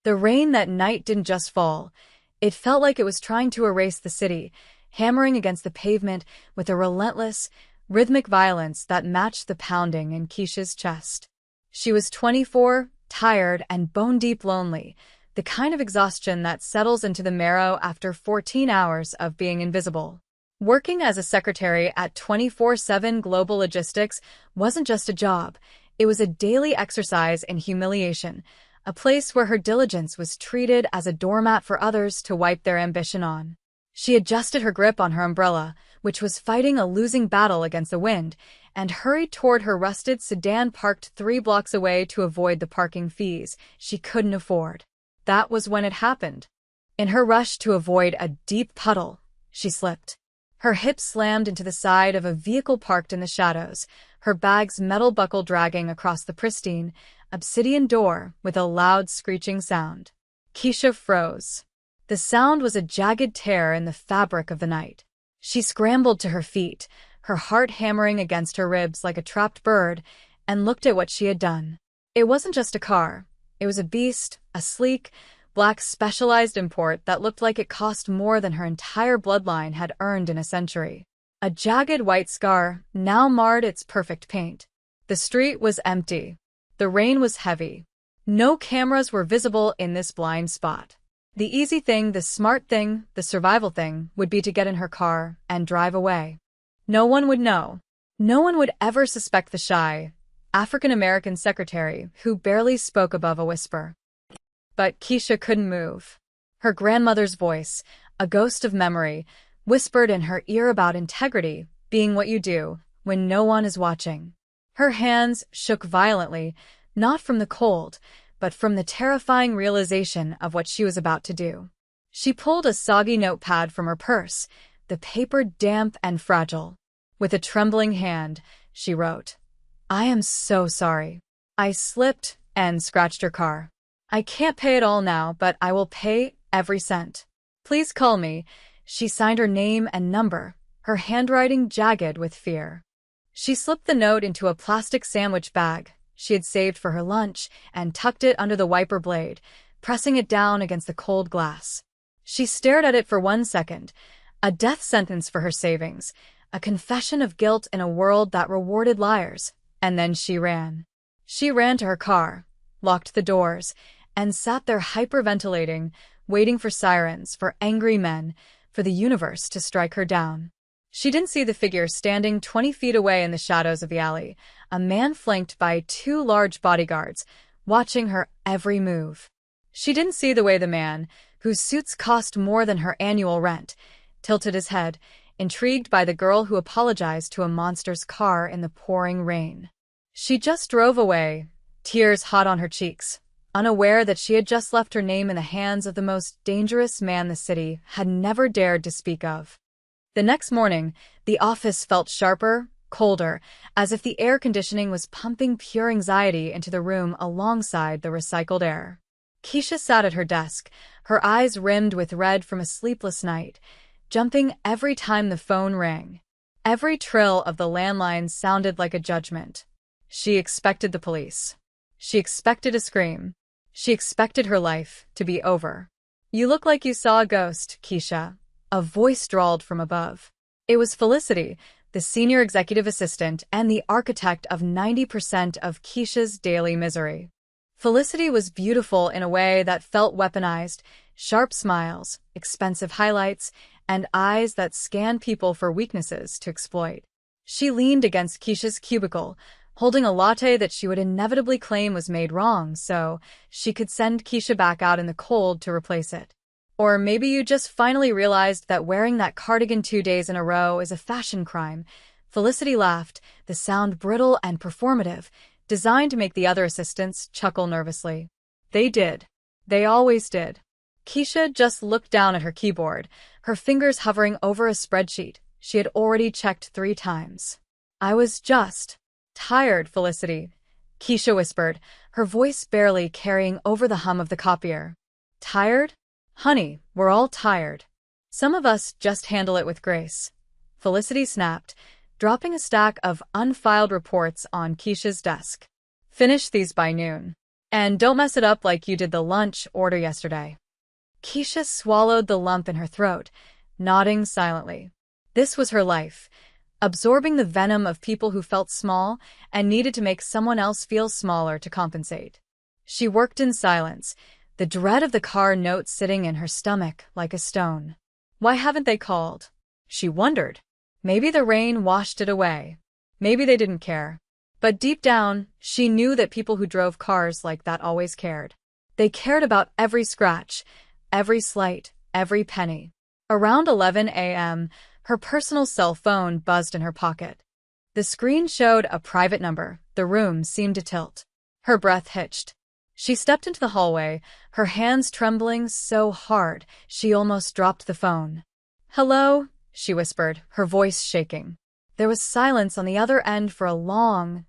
The rain that night didn't just fall. It felt like it was trying to erase the city, hammering against the pavement with a relentless, rhythmic violence that matched the pounding in Keisha's chest. She was 24, tired and bone-deep lonely, the kind of exhaustion that settles into the marrow after 14 hours of being invisible. Working as a secretary at 24/7 Global Logistics wasn't just a job, it was a daily exercise in humiliation, a place where her diligence was treated as a doormat for others to wipe their ambition on. She adjusted her grip on her umbrella, which was fighting a losing battle against the wind, and hurried toward her rusted sedan parked 3 blocks away to avoid the parking fees she couldn't afford. That was when it happened. In her rush to avoid a deep puddle, she slipped. Her hips slammed into the side of a vehicle parked in the shadows, her bag's metal buckle dragging across the pristine, obsidian door with a loud screeching sound. Keisha froze. The sound was a jagged tear in the fabric of the night. She scrambled to her feet, her heart hammering against her ribs like a trapped bird, and looked at what she had done. It wasn't just a car. It was a beast, a sleek, black specialized import that looked like it cost more than her entire bloodline had earned in a century. A jagged white scar now marred its perfect paint. The street was empty. The rain was heavy. No cameras were visible in this blind spot. The easy thing, the smart thing, the survival thing would be to get in her car and drive away. No one would know. No one would ever suspect the shy, African-American secretary who barely spoke above a whisper. But Keisha couldn't move. Her grandmother's voice, a ghost of memory, whispered in her ear about integrity being what you do when no one is watching. Her hands shook violently, not from the cold, but from the terrifying realization of what she was about to do. She pulled a soggy notepad from her purse, the paper damp and fragile. With a trembling hand, she wrote, "I am so sorry. I slipped and scratched your car. I can't pay it all now, but I will pay every cent. Please call me." She signed her name and number, her handwriting jagged with fear. She slipped the note into a plastic sandwich bag she had saved for her lunch and tucked it under the wiper blade, pressing it down against the cold glass. She stared at it for 1 second, a death sentence for her savings, a confession of guilt in a world that rewarded liars, and then she ran. She ran to her car, locked the doors, and sat there hyperventilating, waiting for sirens, for angry men, for the universe to strike her down. She didn't see the figure standing 20 feet away in the shadows of the alley, a man flanked by 2 large bodyguards, watching her every move. She didn't see the way the man, whose suits cost more than her annual rent, tilted his head, intrigued by the girl who apologized to a monster's car in the pouring rain. She just drove away, tears hot on her cheeks, unaware that she had just left her name in the hands of the most dangerous man the city had never dared to speak of. The next morning, the office felt sharper, colder, as if the air conditioning was pumping pure anxiety into the room alongside the recycled air. Keisha sat at her desk, her eyes rimmed with red from a sleepless night, jumping every time the phone rang. Every trill of the landline sounded like a judgment. She expected the police. She expected a scream. She expected her life to be over. "You look like you saw a ghost, Keisha," a voice drawled from above. It was Felicity, the senior executive assistant and the architect of 90% of Keisha's daily misery. Felicity was beautiful in a way that felt weaponized, sharp smiles, expensive highlights, and eyes that scanned people for weaknesses to exploit. She leaned against Keisha's cubicle, holding a latte that she would inevitably claim was made wrong so she could send Keisha back out in the cold to replace it. Or maybe you just finally realized that wearing that cardigan 2 days in a row is a fashion crime. Felicity laughed, the sound brittle and performative, designed to make the other assistants chuckle nervously. They did. They always did. Keisha just looked down at her keyboard, her fingers hovering over a spreadsheet she had already checked 3 times. "I was just tired, Felicity," Keisha whispered, her voice barely carrying over the hum of the copier. "Tired? Honey, we're all tired. Some of us just handle it with grace," Felicity snapped, dropping a stack of unfiled reports on Keisha's desk. "Finish these by noon. And don't mess it up like you did the lunch order yesterday. Keisha swallowed the lump in her throat, nodding silently. This was her life, absorbing the venom of people who felt small and needed to make someone else feel smaller to compensate. She worked in silence, the dread of the car note sitting in her stomach like a stone. Why haven't they called? She wondered. Maybe the rain washed it away. Maybe they didn't care. But deep down, she knew that people who drove cars like that always cared. They cared about every scratch, every slight, every penny. Around 11 a.m., her personal cell phone buzzed in her pocket. The screen showed a private number. The room seemed to tilt. Her breath hitched. She stepped into the hallway, her hands trembling so hard she almost dropped the phone. "Hello?" she whispered, her voice shaking. There was silence on the other end for a long,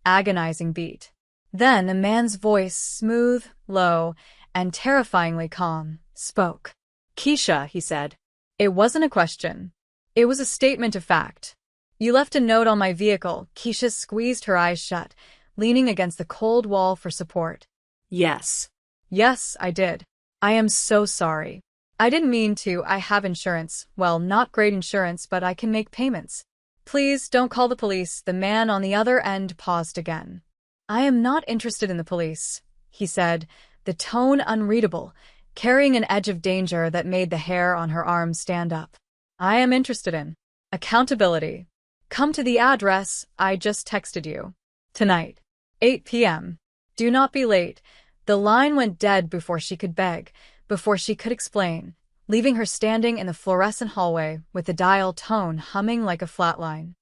agonizing beat. Then a man's voice, smooth, low, and terrifyingly calm, spoke. "Keisha," he said. It wasn't a question. It was a statement of fact. "You left a note on my vehicle." Keisha squeezed her eyes shut, leaning against the cold wall for support. "Yes." "Yes, I did. I am so sorry. I didn't mean to. I have insurance. Well, not great insurance, but I can make payments. Please don't call the police." The man on the other end paused again. "I am not interested in the police," he said, the tone unreadable, carrying an edge of danger that made the hair on her arm stand up. "I am interested in accountability. Come to the address I just texted you. Tonight, 8 p.m. Do not be late." The line went dead before she could beg, before she could explain, leaving her standing in the fluorescent hallway with the dial tone humming like a flatline.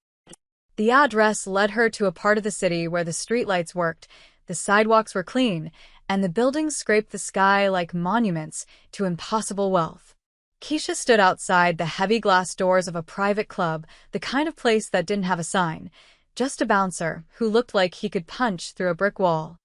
The address led her to a part of the city where the streetlights worked, the sidewalks were clean, and the buildings scraped the sky like monuments to impossible wealth. Keisha stood outside the heavy glass doors of a private club, the kind of place that didn't have a sign, just a bouncer who looked like he could punch through a brick wall.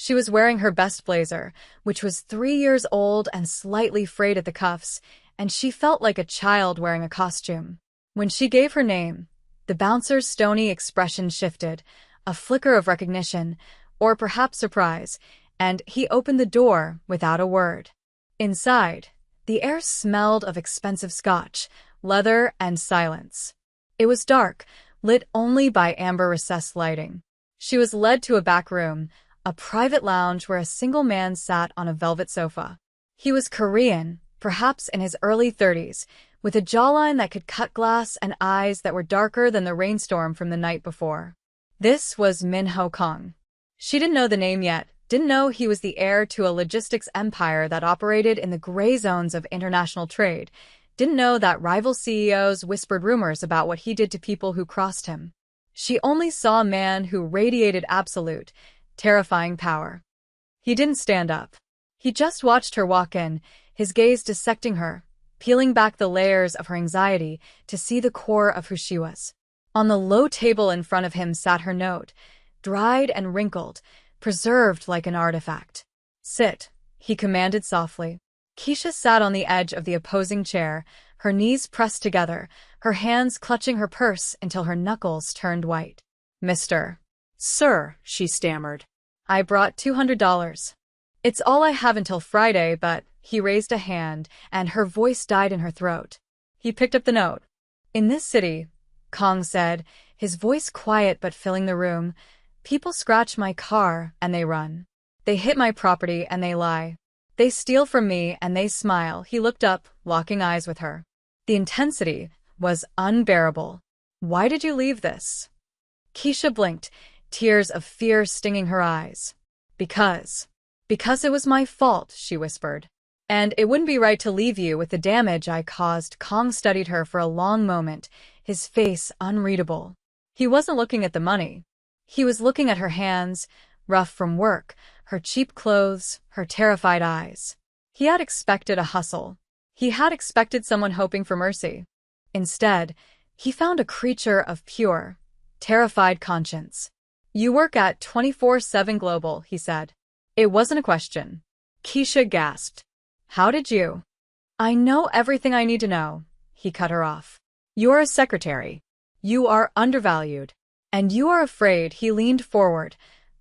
She was wearing her best blazer, which was 3 years old and slightly frayed at the cuffs, and she felt like a child wearing a costume. When she gave her name, the bouncer's stony expression shifted, a flicker of recognition, or perhaps surprise, and he opened the door without a word. Inside, the air smelled of expensive scotch, leather, and silence. It was dark, lit only by amber-recessed lighting. She was led to a back room, a private lounge where a single man sat on a velvet sofa. He was Korean, perhaps in his early 30s, with a jawline that could cut glass and eyes that were darker than the rainstorm from the night before. This was Min Ho Kong. She didn't know the name yet, didn't know he was the heir to a logistics empire that operated in the gray zones of international trade, didn't know that rival CEOs whispered rumors about what he did to people who crossed him. She only saw a man who radiated absolute, terrifying power. He didn't stand up. He just watched her walk in, his gaze dissecting her, peeling back the layers of her anxiety to see the core of who she was. On the low table in front of him sat her note, dried and wrinkled, preserved like an artifact. "Sit," he commanded softly. Keisha sat on the edge of the opposing chair, her knees pressed together, her hands clutching her purse until her knuckles turned white. "Mr. "Sir," she stammered. "I brought $200. It's all I have until Friday, but..." He raised a hand, and her voice died in her throat. He picked up the note. "In this city," Kong said, his voice quiet but filling the room, "people scratch my car and they run. They hit my property and they lie. They steal from me and they smile." He looked up, locking eyes with her. The intensity was unbearable. "Why did you leave this?" Keisha blinked, tears of fear stinging her eyes. Because it was my fault," she whispered. "And it wouldn't be right to leave you with the damage I caused." Kong studied her for a long moment, his face unreadable. He wasn't looking at the money. He was looking at her hands, rough from work, her cheap clothes, her terrified eyes. He had expected a hustle. He had expected someone hoping for mercy. Instead, he found a creature of pure, terrified conscience. "You work at 24/7 Global," he said. It wasn't a question. Keisha gasped. "How did you?" "I know everything I need to know," he cut her off. "You're a secretary. You are undervalued. And you are afraid." He leaned forward,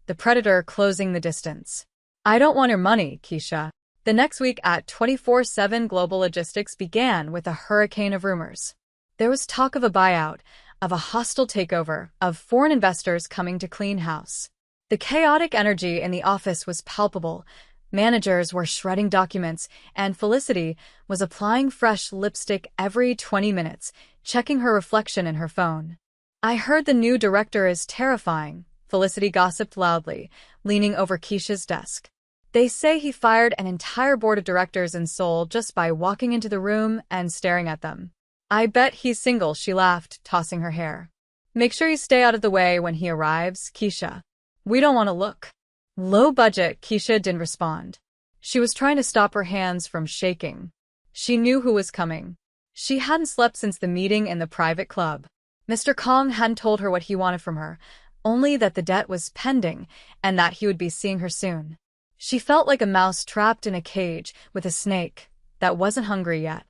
the predator closing the distance. I don't want your money, Keisha. The next week at 24/7 Global Logistics began with a hurricane of rumors. There was talk of a buyout, of a hostile takeover, of foreign investors coming to clean house. The chaotic energy in the office was palpable. Managers were shredding documents, and Felicity was applying fresh lipstick every 20 minutes, checking her reflection in her phone. I heard the new director is terrifying, Felicity gossiped loudly, leaning over Keisha's desk. They say he fired an entire board of directors in Seoul just by walking into the room and staring at them. I bet he's single, she laughed, tossing her hair. Make sure you stay out of the way when he arrives, Keisha. We don't want to look. Low budget, Keisha didn't respond. She was trying to stop her hands from shaking. She knew who was coming. She hadn't slept since the meeting in the private club. Mr. Kong hadn't told her what he wanted from her, only that the debt was pending and that he would be seeing her soon. She felt like a mouse trapped in a cage with a snake that wasn't hungry yet.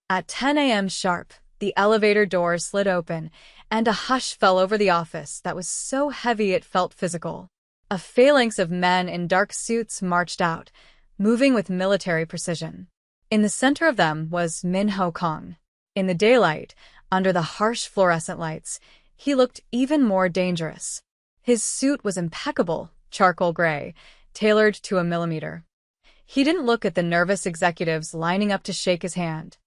At 10 a.m. sharp, the elevator doors slid open, and a hush fell over the office that was so heavy it felt physical. A phalanx of men in dark suits marched out, moving with military precision. In the center of them was Min-ho Kong. In the daylight, under the harsh fluorescent lights, he looked even more dangerous. His suit was impeccable, charcoal gray, tailored to a millimeter. He didn't look at the nervous executives lining up to shake his hand.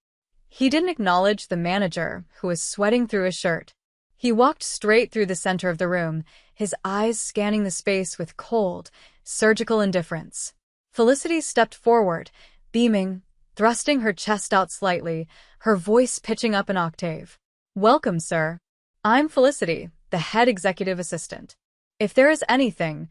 He didn't acknowledge the manager, who was sweating through his shirt. He walked straight through the center of the room, his eyes scanning the space with cold, surgical indifference. Felicity stepped forward, beaming, thrusting her chest out slightly, her voice pitching up an octave. Welcome, sir. I'm Felicity, the head executive assistant. If there is anything...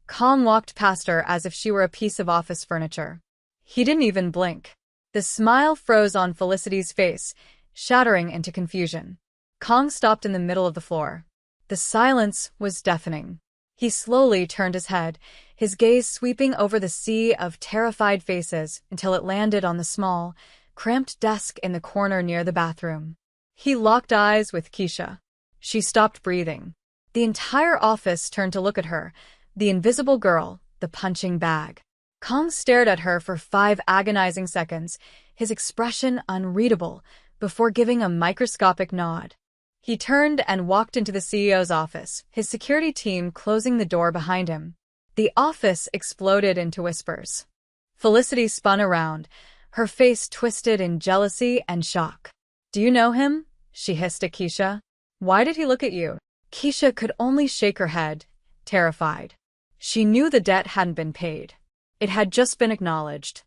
Kong walked past her as if she were a piece of office furniture. He didn't even blink. The smile froze on Felicity's face, shattering into confusion. Kong stopped in the middle of the floor. The silence was deafening. He slowly turned his head, his gaze sweeping over the sea of terrified faces until it landed on the small, cramped desk in the corner near the bathroom. He locked eyes with Keisha. She stopped breathing. The entire office turned to look at her, the invisible girl, the punching bag. Kong stared at her for 5 agonizing seconds, his expression unreadable, before giving a microscopic nod. He turned and walked into the CEO's office, his security team closing the door behind him. The office exploded into whispers. Felicity spun around, her face twisted in jealousy and shock. Do you know him? She hissed at Keisha. Why did he look at you? Keisha could only shake her head, terrified. She knew the debt hadn't been paid. It had just been acknowledged.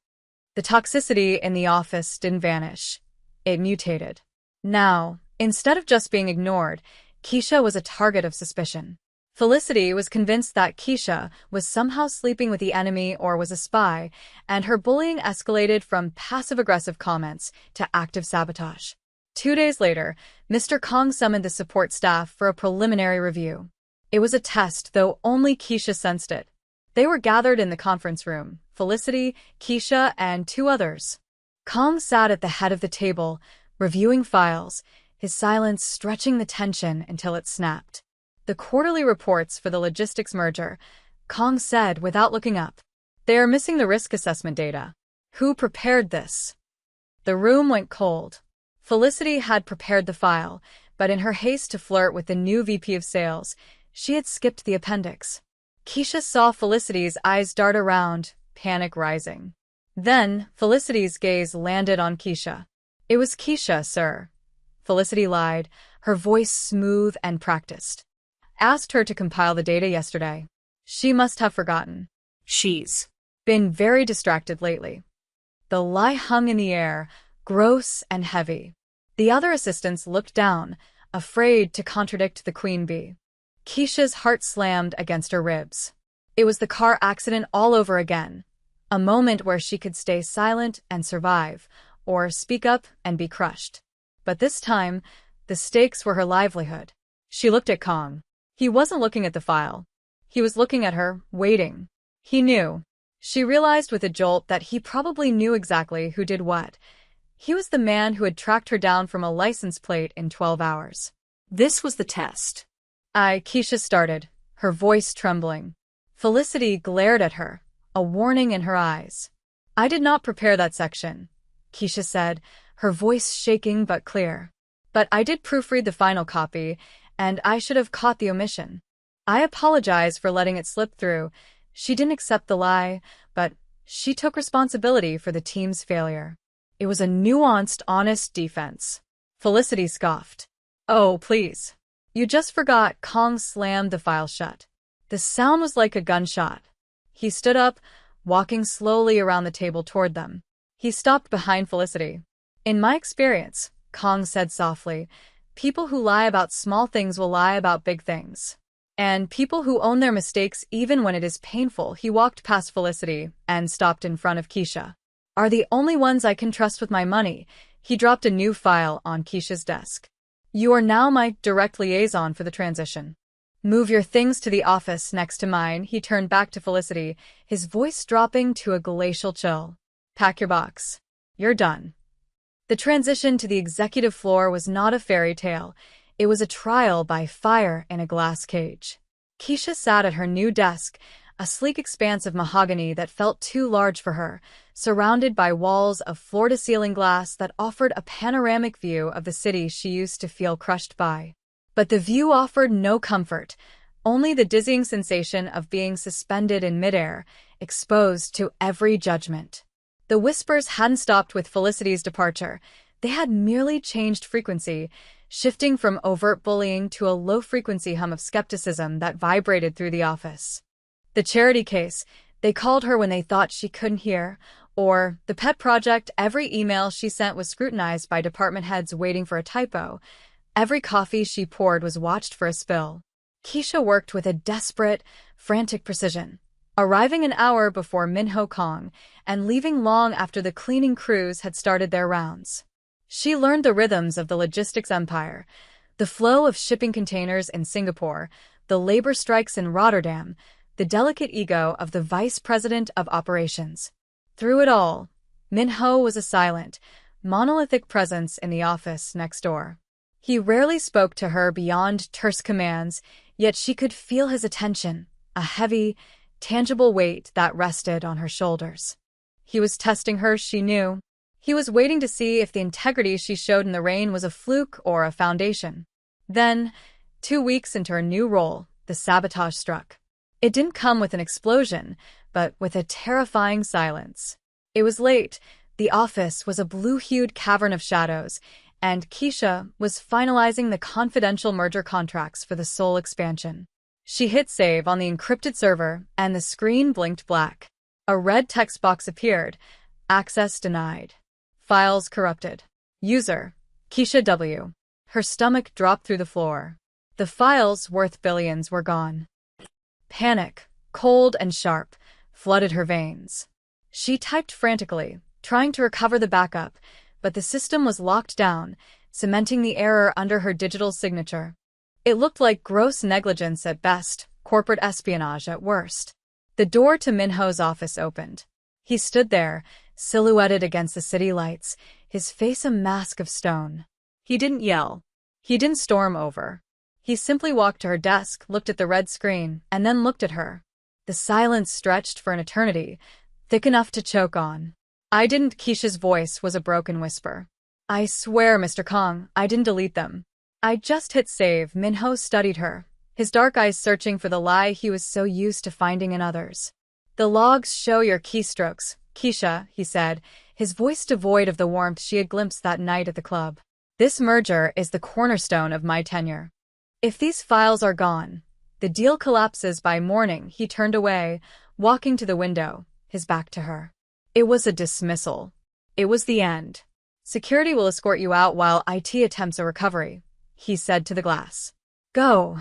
The toxicity in the office didn't vanish. It mutated. Now, instead of just being ignored, Keisha was a target of suspicion. Felicity was convinced that Keisha was somehow sleeping with the enemy or was a spy, and her bullying escalated from passive-aggressive comments to active sabotage. 2 days later, Mr. Kong summoned the support staff for a preliminary review. It was a test, though only Keisha sensed it. They were gathered in the conference room, Felicity, Keisha, and 2 others. Kong sat at the head of the table, reviewing files, his silence stretching the tension until it snapped. The quarterly reports for the logistics merger, Kong said without looking up. They are missing the risk assessment data. Who prepared this? The room went cold. Felicity had prepared the file, but in her haste to flirt with the new VP of sales, she had skipped the appendix. Keisha saw Felicity's eyes dart around, panic rising. Then, Felicity's gaze landed on Keisha. It was Keisha, sir. Felicity lied, her voice smooth and practiced. Asked her to compile the data yesterday. She must have forgotten. She's been very distracted lately. The lie hung in the air, gross and heavy. The other assistants looked down, afraid to contradict the queen bee. Keisha's heart slammed against her ribs. It was the car accident all over again. A moment where she could stay silent and survive, or speak up and be crushed. But this time, the stakes were her livelihood. She looked at Kong. He wasn't looking at the file. He was looking at her, waiting. He knew. She realized with a jolt that he probably knew exactly who did what. He was the man who had tracked her down from a license plate in 12 hours. This was the test. Keisha started, her voice trembling. Felicity glared at her, a warning in her eyes. "I did not prepare that section," Keisha said, her voice shaking but clear. "But I did proofread the final copy, and I should have caught the omission. I apologize for letting it slip through." She didn't accept the lie, but she took responsibility for the team's failure. It was a nuanced, honest defense. Felicity scoffed. "Oh, please. You just forgot." Kong slammed the file shut. The sound was like a gunshot. He stood up, walking slowly around the table toward them. He stopped behind Felicity. "In my experience," Kong said softly, "people who lie about small things will lie about big things. And people who own their mistakes even when it is painful." He walked past Felicity and stopped in front of Keisha. "Are the only ones I can trust with my money." He dropped a new file on Keisha's desk. "You are now my direct liaison for the transition. Move your things to the office next to mine." He turned back to Felicity, his voice dropping to a glacial chill. "Pack your box. You're done." The transition to the executive floor was not a fairy tale. It was a trial by fire in a glass cage. Keisha sat at her new desk, a sleek expanse of mahogany that felt too large for her, surrounded by walls of floor-to-ceiling glass that offered a panoramic view of the city she used to feel crushed by. But the view offered no comfort, only the dizzying sensation of being suspended in midair, exposed to every judgment. The whispers hadn't stopped with Felicity's departure. They had merely changed frequency, shifting from overt bullying to a low-frequency hum of skepticism that vibrated through the office. The charity case, they called her when they thought she couldn't hear, or the pet project. Every email she sent was scrutinized by department heads waiting for a typo. Every coffee she poured was watched for a spill. Keisha worked with a desperate, frantic precision, arriving an hour before Minho Kong and leaving long after the cleaning crews had started their rounds. She learned the rhythms of the logistics empire, the flow of shipping containers in Singapore, the labor strikes in Rotterdam, the delicate ego of the vice president of operations. Through it all, Minho was a silent, monolithic presence in the office next door. He rarely spoke to her beyond terse commands, yet she could feel his attention, a heavy, tangible weight that rested on her shoulders. He was testing her, she knew. He was waiting to see if the integrity she showed in the rain was a fluke or a foundation. Then, 2 weeks into her new role, the sabotage struck. It didn't come with an explosion, but with a terrifying silence. It was late, the office was a blue-hued cavern of shadows, and Keisha was finalizing the confidential merger contracts for the Seoul expansion. She hit save on the encrypted server, and the screen blinked black. A red text box appeared. Access denied. Files corrupted. User, Keisha W. Her stomach dropped through the floor. The files worth billions were gone. Panic, cold and sharp, flooded her veins. She typed frantically, trying to recover the backup, but the system was locked down, cementing the error under her digital signature. It looked like gross negligence at best, corporate espionage at worst. The door to Minho's office opened. He stood there, silhouetted against the city lights, his face a mask of stone. He didn't yell. He didn't storm over. He simply walked to her desk, looked at the red screen, and then looked at her. The silence stretched for an eternity, thick enough to choke on. "I didn't." Keisha's voice was a broken whisper. "I swear, Mr. Kong, I didn't delete them. I just hit save." Minho studied her, his dark eyes searching for the lie he was so used to finding in others. "The logs show your keystrokes, Keisha," he said, his voice devoid of the warmth she had glimpsed that night at the club. "This merger is the cornerstone of my tenure. If these files are gone, the deal collapses by morning." He turned away, walking to the window, his back to her. It was a dismissal. It was the end. "Security will escort you out while IT attempts a recovery," he said to the glass. "Go."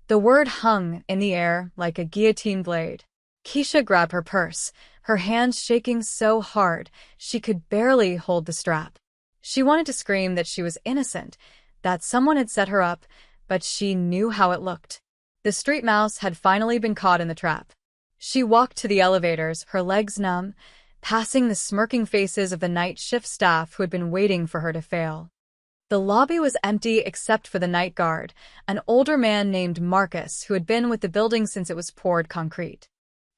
The word hung in the air like a guillotine blade. Keisha grabbed her purse, her hands shaking so hard she could barely hold the strap. She wanted to scream that she was innocent, that someone had set her up, but she knew how it looked. The street mouse had finally been caught in the trap. She walked to the elevators, her legs numb, passing the smirking faces of the night shift staff who had been waiting for her to fail. The lobby was empty except for the night guard, an older man named Marcus who had been with the building since it was poured concrete.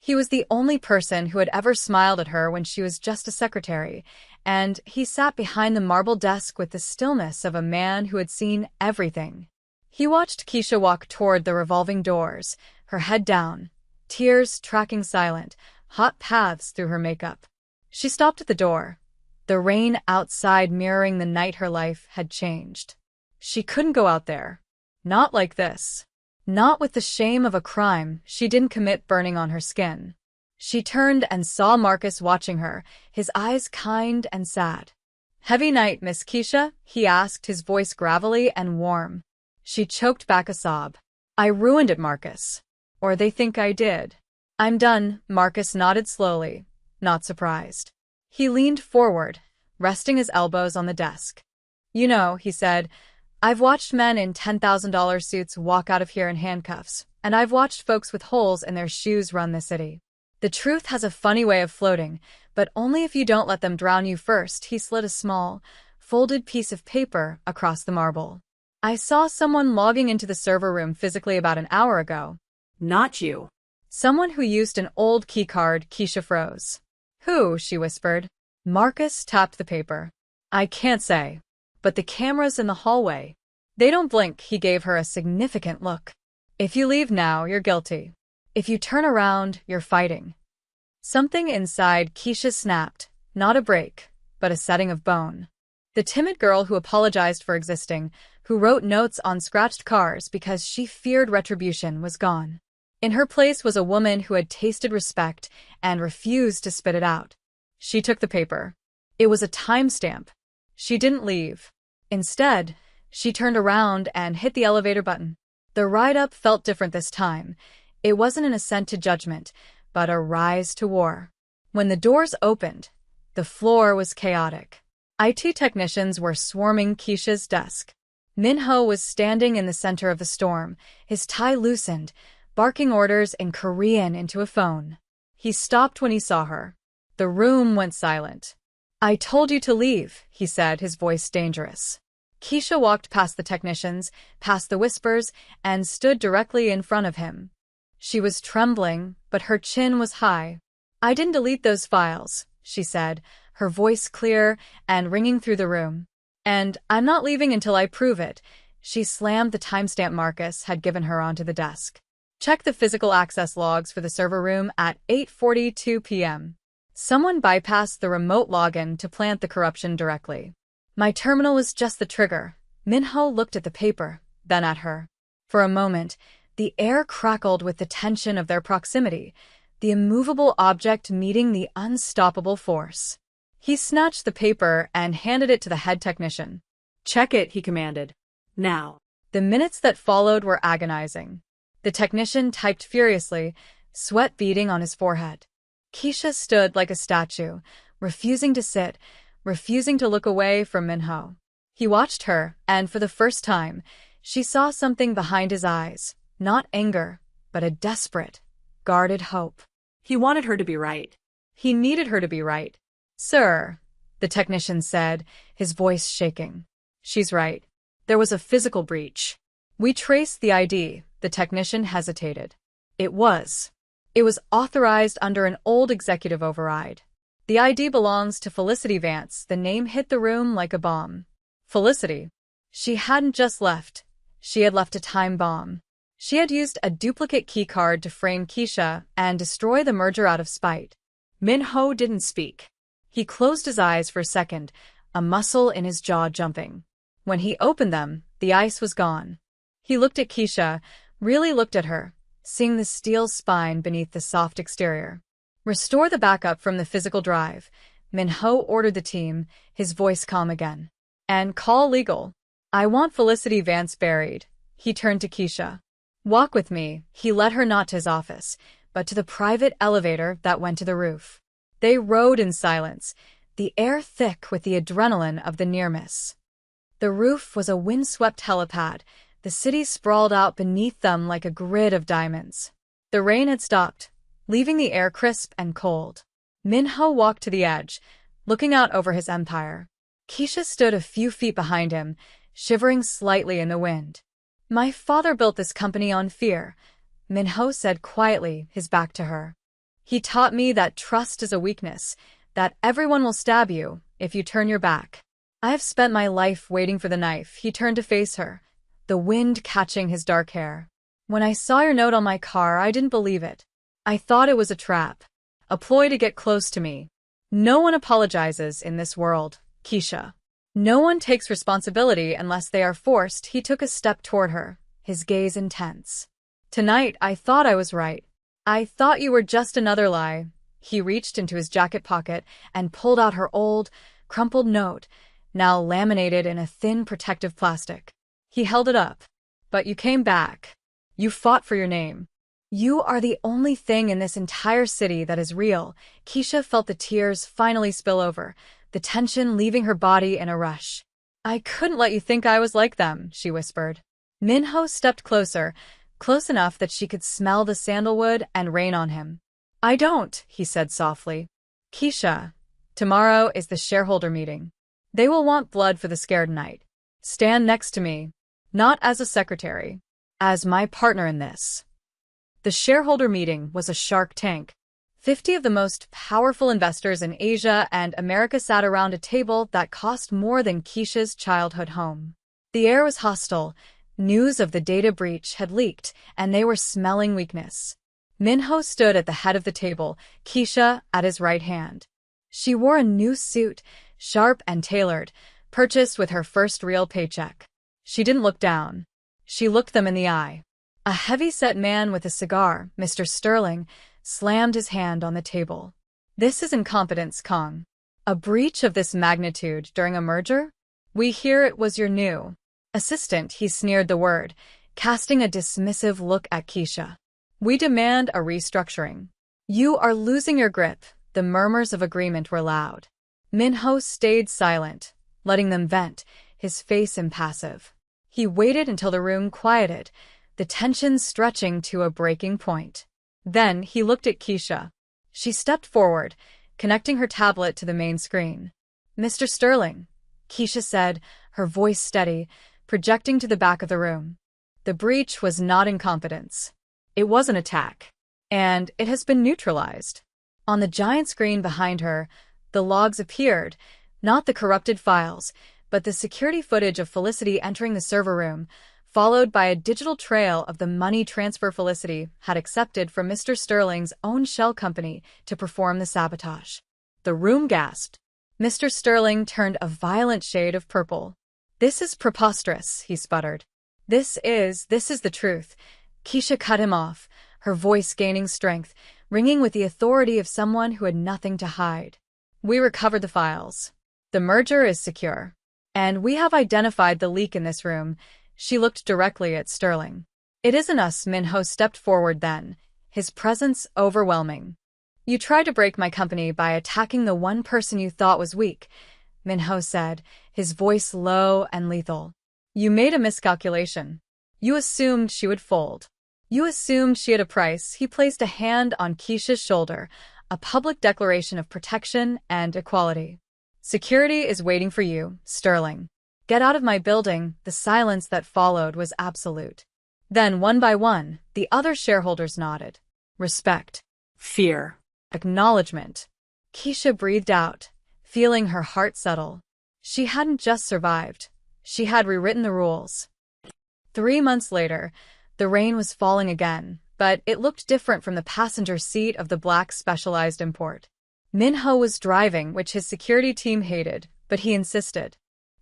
He was the only person who had ever smiled at her when she was just a secretary, and he sat behind the marble desk with the stillness of a man who had seen everything. He watched Keisha walk toward the revolving doors, her head down, tears tracking silent, hot paths through her makeup. She stopped at the door, the rain outside mirroring the night her life had changed. She couldn't go out there. Not like this. Not with the shame of a crime she didn't commit burning on her skin. She turned and saw Marcus watching her, his eyes kind and sad. "Heavy night, Miss Keisha?" he asked, his voice gravelly and warm. She choked back a sob. "I ruined it, Marcus. Or they think I did." "I'm done," Marcus nodded slowly, not surprised. He leaned forward, resting his elbows on the desk. "You know," he said, "I've watched men in $10,000 suits walk out of here in handcuffs, and I've watched folks with holes in their shoes run the city. The truth has a funny way of floating, but only if you don't let them drown you first." He slid a small, folded piece of paper across the marble. "I saw someone logging into the server room physically about an hour ago." Not you. "Someone who used an old keycard." Keisha froze. "Who?" she whispered. Marcus tapped the paper. "I can't say. But the cameras in the hallway. They don't blink." He gave her a significant look. "If you leave now, you're guilty. If you turn around, you're fighting." Something inside Keisha snapped, not a break, but a setting of bone. The timid girl who apologized for existing, who wrote notes on scratched cars because she feared retribution, was gone. In her place was a woman who had tasted respect and refused to spit it out. She took the paper. It was a timestamp. She didn't leave. Instead, she turned around and hit the elevator button. The ride-up felt different this time. It wasn't an ascent to judgment, but a rise to war. When the doors opened, the floor was chaotic. IT technicians were swarming Keisha's desk. Minho was standing in the center of the storm, his tie loosened, barking orders in Korean into a phone. He stopped when he saw her. The room went silent. "I told you to leave," he said, his voice dangerous. Keisha walked past the technicians, past the whispers, and stood directly in front of him. She was trembling, but her chin was high. "I didn't delete those files," she said, her voice clear and ringing through the room. "And I'm not leaving until I prove it." She slammed the timestamp Marcus had given her onto the desk. "Check the physical access logs for the server room at 8:42 p.m. Someone bypassed the remote login to plant the corruption directly." "My terminal was just the trigger." Minho looked at the paper, then at her. For a moment, the air crackled with the tension of their proximity, the immovable object meeting the unstoppable force. He snatched the paper and handed it to the head technician. "Check it," he commanded. "Now." The minutes that followed were agonizing. The technician typed furiously, sweat beading on his forehead. Keisha stood like a statue, refusing to sit, refusing to look away from Minho. He watched her, and for the first time, she saw something behind his eyes, not anger, but a desperate, guarded hope. He wanted her to be right. He needed her to be right. "Sir," the technician said, his voice shaking. "She's right. There was a physical breach. We traced the ID." The technician hesitated. It was authorized under an old executive override. "The ID belongs to Felicity Vance." The name hit the room like a bomb. Felicity. She hadn't just left. She had left a time bomb. She had used a duplicate keycard to frame Keisha and destroy the merger out of spite. Minho didn't speak. He closed his eyes for a second, a muscle in his jaw jumping. When he opened them, the ice was gone. He looked at Keisha, really looked at her, seeing the steel spine beneath the soft exterior. "Restore the backup from the physical drive," Minho ordered the team, his voice calm again. "And call legal. I want Felicity Vance buried." He turned to Keisha. "Walk with me." He led her not to his office, but to the private elevator that went to the roof. They rode in silence, the air thick with the adrenaline of the near-miss. The roof was a wind-swept helipad, the city sprawled out beneath them like a grid of diamonds. The rain had stopped, leaving the air crisp and cold. Minho walked to the edge, looking out over his empire. Keisha stood a few feet behind him, shivering slightly in the wind. "My father built this company on fear," Minho said quietly, his back to her. He taught me that trust is a weakness, that everyone will stab you if you turn your back. I have spent my life waiting for the knife. He turned to face her, the wind catching his dark hair. When I saw your note on my car, I didn't believe it. I thought it was a trap, a ploy to get close to me. No one apologizes in this world, Keisha. No one takes responsibility unless they are forced. He took a step toward her, his gaze intense. Tonight, I thought I was right. I thought you were just another lie. He reached into his jacket pocket and pulled out her old, crumpled note, now laminated in a thin protective plastic. He held it up. But you came back. You fought for your name. You are the only thing in this entire city that is real. Keisha felt the tears finally spill over, the tension leaving her body in a rush. I couldn't let you think I was like them, she whispered. Minho stepped closer, close enough that she could smell the sandalwood and rain on him. I don't, he said softly. Keisha, tomorrow is the shareholder meeting. They will want blood for the scared knight. Stand next to me, not as a secretary, as my partner in this. The shareholder meeting was a Shark Tank. 50 of the most powerful investors in Asia and America sat around a table that cost more than Keisha's childhood home. The air was hostile. News of the data breach had leaked, and they were smelling weakness. Minho stood at the head of the table, Keisha at his right hand. She wore a new suit, sharp and tailored, purchased with her first real paycheck. She didn't look down. She looked them in the eye. A heavy-set man with a cigar, Mr. Sterling, slammed his hand on the table. This is incompetence, Kong. A breach of this magnitude during a merger? We hear it was your new assistant, he sneered the word, casting a dismissive look at Keisha. We demand a restructuring. You are losing your grip. The murmurs of agreement were loud. Minho stayed silent, letting them vent, his face impassive. He waited until the room quieted, the tension stretching to a breaking point. Then he looked at Keisha. She stepped forward, connecting her tablet to the main screen. Mr. Sterling, Keisha said, her voice steady, projecting to the back of the room. The breach was not incompetence. It was an attack. And it has been neutralized. On the giant screen behind her, the logs appeared, not the corrupted files, but the security footage of Felicity entering the server room, followed by a digital trail of the money transfer Felicity had accepted from Mr. Sterling's own shell company to perform the sabotage. The room gasped. Mr. Sterling turned a violent shade of purple. This is preposterous, he sputtered. This is the truth. Keisha cut him off, her voice gaining strength, ringing with the authority of someone who had nothing to hide. We recovered the files. The merger is secure. And we have identified the leak in this room. She looked directly at Sterling. It isn't us, Minho stepped forward then, his presence overwhelming. You tried to break my company by attacking the one person you thought was weak, Minho said, his voice low and lethal. You made a miscalculation. You assumed she would fold. You assumed she had a price. He placed a hand on Keisha's shoulder, a public declaration of protection and equality. Security is waiting for you, Sterling. Get out of my building. The silence that followed was absolute. Then, one by one, the other shareholders nodded. Respect. Fear. Acknowledgement. Keisha breathed out, feeling her heart settle. She hadn't just survived. She had rewritten the rules. 3 months later, the rain was falling again, but it looked different from the passenger seat of the black specialized import. Minho was driving, which his security team hated, but he insisted.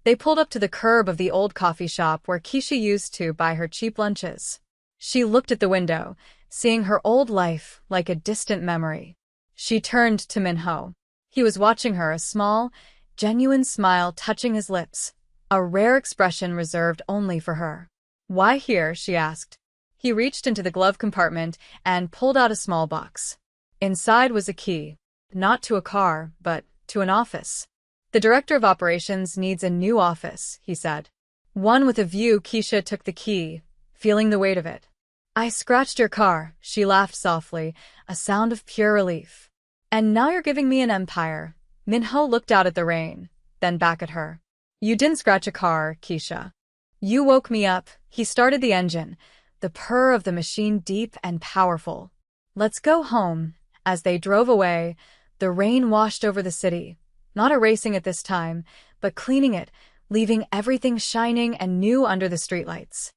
They pulled up to the curb of the old coffee shop where Keisha used to buy her cheap lunches. She looked at the window, seeing her old life like a distant memory. She turned to Minho. He was watching her, a small, genuine smile touching his lips, a rare expression reserved only for her. Why here? She asked. He reached into the glove compartment and pulled out a small box. Inside was a key, not to a car, but to an office. The director of operations needs a new office, he said. One with a view. Keisha took the key, feeling the weight of it. I scratched your car, she laughed softly, a sound of pure relief. And now you're giving me an empire. Minho looked out at the rain, then back at her. You didn't scratch a car, Keisha. You woke me up. He started the engine, the purr of the machine deep and powerful. Let's go home, As they drove away, the rain washed over the city, not erasing it this time, but cleaning it, leaving everything shining and new under the streetlights.